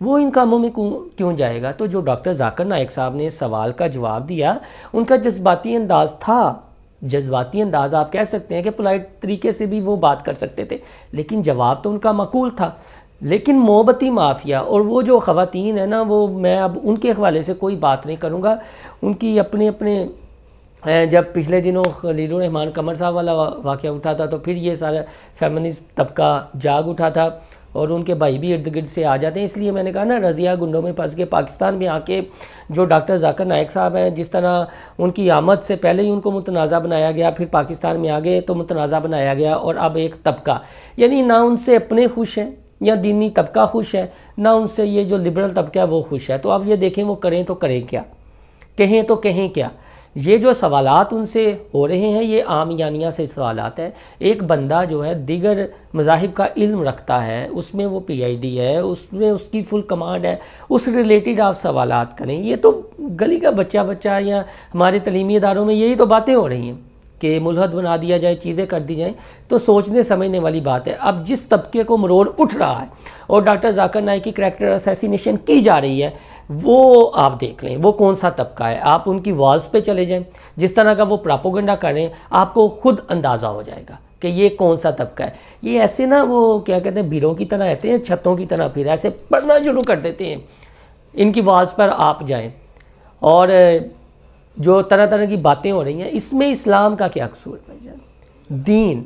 وہ ان کاموں میں کیوں جائے گا؟ تو جو ڈاکٹر ذاکر نائک صاحب نے سوال کا جواب دیا، ان کا جذباتی انداز تھا، جذباتی انداز آپ کہہ سکتے ہیں کہ پولائٹ طریقے سے بھی وہ بات کر سکتے تھے، لیکن جواب تو ان کا معقول تھا۔ لیکن محبتی مافیا اور وہ جو خواتین ہیں نا، وہ میں اب ان کے حوالے سے کوئی بات نہیں کروں گا، ان کی اپنے جب پچھلے دنوں خلیل الرحمان قمر صاحب والا واقعہ اٹھا تھا تو پھر یہ سارا فیمنسٹ طبقہ جاگ اٹھا تھا اور ان کے بھائی بھی ارد گرد سے آ جاتے ہیں۔ اس لیے میں نے کہا نا، رضیہ گنڈوں میں پھنس کے پاکستان میں آ کے جو ڈاکٹر ذاکر نائک صاحب ہیں، جس طرح ان کی آمد سے پہلے ہی ان کو متنازع بنایا گیا، پھر پاکستان میں آگے تو متنازع بنایا گیا، اور اب ایک طبقہ، یعنی نہ ان سے اپنے خوش ہیں یا دینی طبقہ خوش ہے، نہ ان سے یہ جو لبرل طبقہ ہے وہ خوش ہے۔ تو اب یہ دیکھیں وہ کریں تو کریں کیا، کہیں تو کہیں کیا۔ یہ جو سوالات ان سے ہو رہے ہیں یہ عامیانیہ سے سوالات ہیں۔ ایک بندہ جو ہے دیگر مذاہب کا علم رکھتا ہے، اس میں وہ پی آئی ڈی ہے، اس میں اس کی فل کمانڈ ہے، اس ریلیٹڈ آپ سوالات کریں۔ یہ تو گلی کا بچہ یا ہمارے تعلیمی اداروں میں یہی تو باتیں ہو رہی ہیں کہ ملحد بنا دیا جائے، چیزیں کر دی جائیں، تو سوچنے سمجھنے والی بات ہے۔ اب جس طبقے کو مروڑ اٹھ رہا ہے اور ڈاکٹر ذاکر نائک کی کریکٹر اسیسینیشن کی جا رہی ہے، وہ آپ دیکھ لیں وہ کون سا طبقہ ہے۔ آپ ان کی والز پہ چلے جائیں، جس طرح کا وہ پراپوگنڈا کریں، آپ کو خود اندازہ ہو جائے گا کہ یہ کون سا طبقہ ہے۔ یہ ایسے نا وہ کیا کہتے ہیں، بھیڑوں کی طرح رہتے ہیں، چھتوں کی طرح پھر ایسے پڑھنا شروع کر دیتے ہیں۔ ان کی والز پر آپ جائیں، اور جو طرح طرح کی باتیں ہو رہی ہیں، اس میں اسلام کا کیا قصور ہے بھائی جان؟ دین،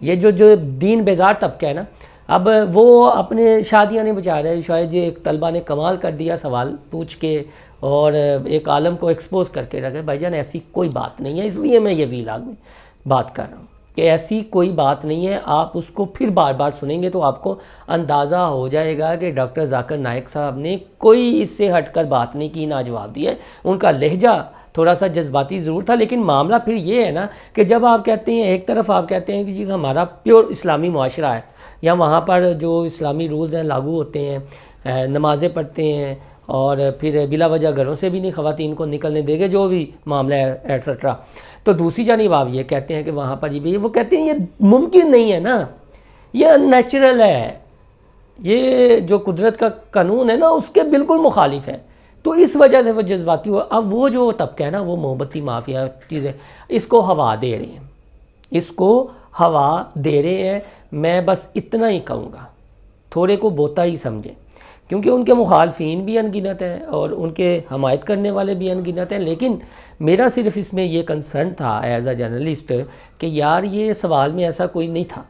یہ جو دین بیزار طبقہ ہے نا، اب وہ اپنے شادیاں نہیں بچا رہے۔ شاید یہ ایک طلبہ نے کمال کر دیا سوال پوچھ کے اور ایک عالم کو ایکسپوز کر کے رکھے۔ بھائی جان ایسی کوئی بات نہیں ہے، اس لیے میں یہ ویلاگ میں بات کر رہا ہوں کہ ایسی کوئی بات نہیں ہے۔ آپ اس کو پھر بار بار سنیں گے تو آپ کو اندازہ ہو جائے گا کہ ڈاکٹر ذاکر نائک صاحب نے کوئی اس سے ہٹ کر بات نہیں کی، نہ جواب دیا۔ ان کا لہجہ تھوڑا سا جذباتی ضرور تھا، لیکن معاملہ پھر یہ ہے نا کہ جب آپ کہتے ہیں، ایک طرف آپ کہتے ہیں کہ جی ہمارا پیور اسلامی معاشرہ ہے، یا وہاں پر جو اسلامی رولز ہیں لاگو ہوتے ہیں، نمازیں پڑھتے ہیں، اور پھر بلا وجہ گھروں سے بھی نہیں خواتین کو نکلنے دے گے، جو بھی معاملہ ہے ایٹسٹرا۔ تو دوسری جانب آپ یہ کہتے ہیں کہ وہاں پر یہ وہ کہتے ہیں یہ ممکن نہیں ہے نا، یہ ان نیچرل ہے، یہ جو قدرت کا قانون ہے نا اس کے بالکل مخالف ہے۔ تو اس وجہ سے وہ جذباتی ہوا۔ اب وہ جو طبقہ ہے نا، وہ محبتی مافیا چیزیں اس کو ہوا دے رہے ہیں، اس کو ہوا دے رہے ہیں۔ میں بس اتنا ہی کہوں گا، تھوڑے کو بوتا ہی سمجھیں، کیونکہ ان کے مخالفین بھی انگنت ہیں اور ان کے حمایت کرنے والے بھی انگنت ہیں۔ لیکن میرا صرف اس میں یہ کنسرن تھا ایز اے جرنلسٹ کہ یار یہ سوال میں ایسا کوئی نہیں تھا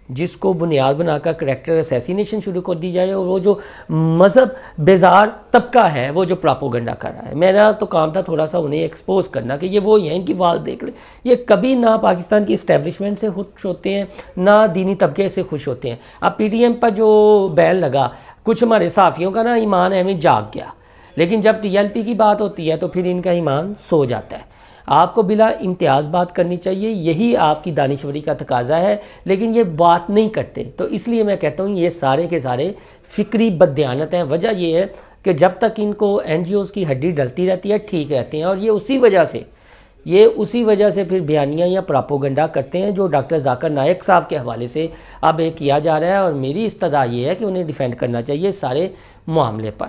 جس کو بنیاد بنا کر کریکٹر اسیسینیشن شروع کر دی جائے، اور وہ جو مذہب بیزار طبقہ ہے وہ جو پراپوگنڈا کر رہا ہے۔ میرا تو کام تھا تھوڑا سا انہیں ایکسپوز کرنا کہ یہ وہ ہیں، ان کی وال دیکھ لیں، یہ کبھی نہ پاکستان کی اسٹیبلشمنٹ سے خوش ہوتے ہیں، نہ دینی طبقے سے خوش ہوتے ہیں۔ اب پی ٹی ایم پر جو بیل لگا، کچھ ہمارے صحافیوں کا نا ایمان ہے ہمیں جاگ گیا، لیکن جب ٹی ایل پی کی بات ہوتی ہے تو پھر ان کا ایمان سو جاتا ہے۔ آپ کو بلا امتیاز بات کرنی چاہیے، یہی آپ کی دانشوری کا تقاضا ہے، لیکن یہ بات نہیں کرتے۔ تو اس لیے میں کہتا ہوں یہ سارے کے سارے فکری بددیانت ہیں۔ وجہ یہ ہے کہ جب تک ان کو این جی اوز کی ہڈی ڈلتی رہتی ہے ٹھیک رہتے ہیں، اور یہ اسی وجہ سے پھر بیانیاں یا پراپوگنڈا کرتے ہیں، جو ڈاکٹر ذاکر نائک صاحب کے حوالے سے اب ایک کیا جا رہا ہے۔ اور میری استدعا یہ ہے کہ انہیں ڈیفینڈ کرنا چاہیے سارے معاملے پر۔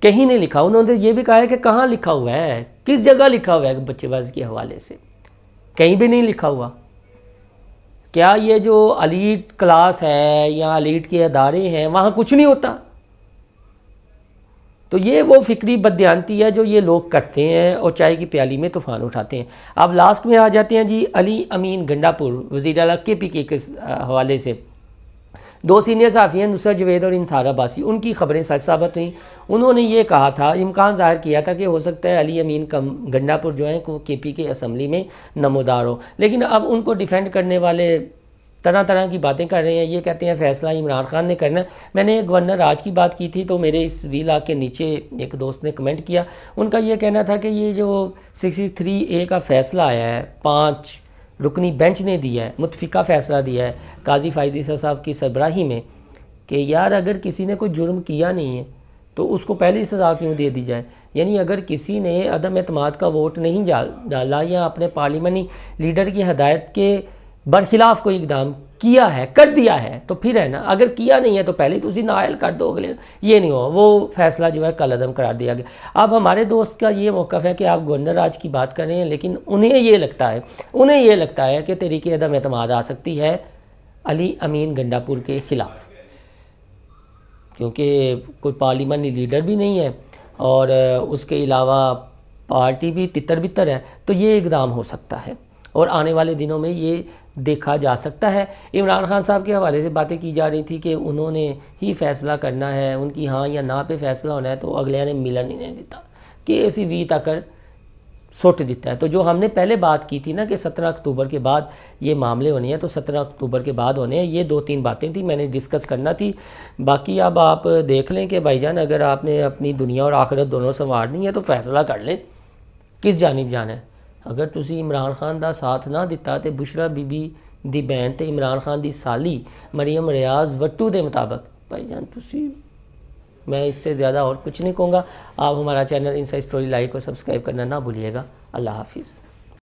کہیں نہیں لکھا، انہوں نے یہ بھی کہا ہے کہ کہاں لکھا ہوا ہے، کس جگہ لکھا ہوا ہے بچے بازی کے حوالے سے، کہیں بھی نہیں لکھا ہوا۔ کیا یہ جو الیٹ کلاس ہے یا الیٹ کے ادارے ہیں وہاں کچھ نہیں ہوتا؟ تو یہ وہ فکری بددیانتی ہے جو یہ لوگ کرتے ہیں اور چائے کی پیالی میں طوفان اٹھاتے ہیں۔ اب لاسٹ میں آ جاتے ہیں جی علی امین گنڈا پور، وزیر اعلیٰ کے پی کے حوالے سے دو سینئر صحافی ہیں، نصرت جوید اور انصار عباسی، ان کی خبریں سچ ثابت ہوئیں۔ انہوں نے یہ کہا تھا، امکان ظاہر کیا تھا کہ ہو سکتا ہے علی امین گنڈا پور جو ہیں وہ کے پی کے اسمبلی میں نمودار ہو، لیکن اب ان کو ڈیفینڈ کرنے والے طرح طرح کی باتیں کر رہے ہیں۔ یہ کہتے ہیں فیصلہ عمران خان نے کرنا ہے۔ میں نے گورنر راج کی بات کی تھی تو میرے اس ویلاگ کے نیچے ایک دوست نے کمنٹ کیا، ان کا یہ کہنا تھا کہ یہ جو 63A کا فیصلہ آیا ہے، 5 رکنی بینچ نے دیا ہے، متفقہ فیصلہ دیا ہے قاضی فائز عیسیٰ صاحب کی سربراہی میں، کہ یار اگر کسی نے کوئی جرم کیا نہیں ہے تو اس کو پہلی سزا کیوں دے دی جائے؟ یعنی اگر کسی نے عدم اعتماد کا ووٹ نہیں ڈالا یا اپنے پارلیمانی لیڈر کی ہدایت کے برخلاف کوئی اقدام کیا ہے، کر دیا ہے تو پھر ہے نا، اگر کیا نہیں ہے تو پہلے تو اسی نائل کر دو اگلے، یہ نہیں ہوا، وہ فیصلہ جو ہے کل عدم قرار دیا گیا۔ اب ہمارے دوست کا یہ موقف ہے کہ آپ گورنر راج کی بات کر رہے ہیں، لیکن انہیں یہ لگتا ہے کہ تحریک عدم اعتماد آ سکتی ہے علی امین گنڈا پور کے خلاف، کیونکہ کوئی پارلیمانی لیڈر بھی نہیں ہے اور اس کے علاوہ پارٹی بھی تتر بتر ہے، تو یہ اقدام ہو سکتا ہے اور آنے والے دنوں میں یہ دیکھا جا سکتا ہے۔ عمران خان صاحب کے حوالے سے باتیں کی جا رہی تھی کہ انہوں نے ہی فیصلہ کرنا ہے، ان کی ہاں یا نہ پہ فیصلہ ہونا ہے، تو اگلے نے ملن ہی نہیں دیتا کہ ایسی وی تک سٹ دیتا ہے۔ تو جو ہم نے پہلے بات کی تھی نا کہ 17 اکتوبر کے بعد یہ معاملے ہونے ہیں، تو 17 اکتوبر کے بعد ہونے ہیں۔ یہ 2-3 باتیں تھیں میں نے ڈسکس کرنا تھی، باقی اب آپ دیکھ لیں کہ بھائی جان اگر آپ نے اپنی دنیا اور آخرت دونوں سنوارنی ہے تو فیصلہ کر لیں کس جانب جانا ہے۔ اگر تسی عمران خان دا ساتھ نہ دیتا تے بشرا بی بی دی بہن تے عمران خان دی سالی مریم ریاض وٹو دے مطابق، بھائی جان تسی، میں اس سے زیادہ اور کچھ نہیں کہوں گا۔ آپ ہمارا چینل انسائیڈ اسٹوری لائک اور سبسکرائب کرنا نہ بھولیے گا۔ اللہ حافظ۔